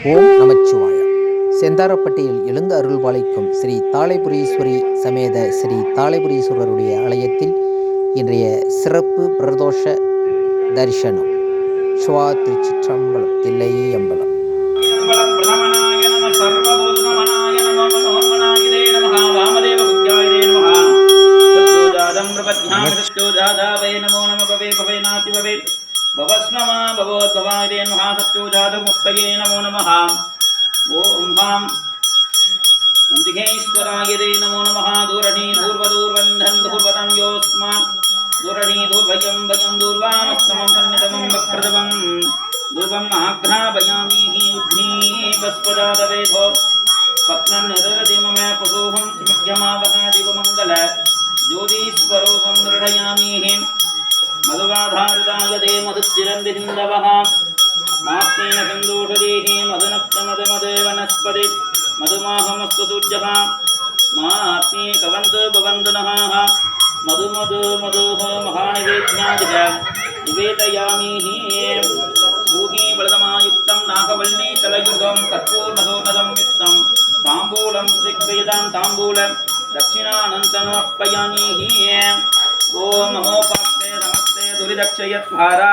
ஓம் நமச்சிவாய. செந்தாரப்பட்டியில் எழுந்து அருள்பாலிக்கும் ஸ்ரீ தாளைபுரீஸ்வரி சமேத ஸ்ரீ தாளைபுரீஸ்வரருடைய ஆலயத்தில் இன்றைய சிறப்பு பிரதோஷ தரிசனம். சிவா திருச்சிற்றம்பலம், தில்லை அம்பலம். भवस्ममा भगवद्भवाय नमः सत्योजातमुक्तये नमो नमः। ओम भां नन्दिकेश्वराय नमो नमः। दूरणी दूर्वदूर्वन्धन् दूर्वदं योऽस्मान् दूरणी दूर्भयं भयं दूर्वामस्तमं सन्निधमं वक्रदवं दूर्वम् आघ्रापयामि उद्धी पस्पदादवेधो पत्नन् नररति मम पशुहं सुमध्यमावः दिवमङ्गल ज्योतिस्वरूपं दृढयामि मधुवाधारुदागदे मधुचिरन्दिहिन्दवः मात्मेन सन्दोषदेहि मधुनक्तमदमदे वनस्पति मधुमाहमस्तु सूर्यः मात्मे कवन्तु भवन्तु नः मधुमधुमधुः महानिवेद्यादिक निवेदयामि भूहि बलदमायुक्तं नागवल्ली तलयुगं कर्पूर्णसोनसंयुक्तं ताम्बूलं प्रतिक्रियतां ताम्बूलं दक्षिणानन्तमर्पयामि। ओम नमो दुरिदक्षयत्भारा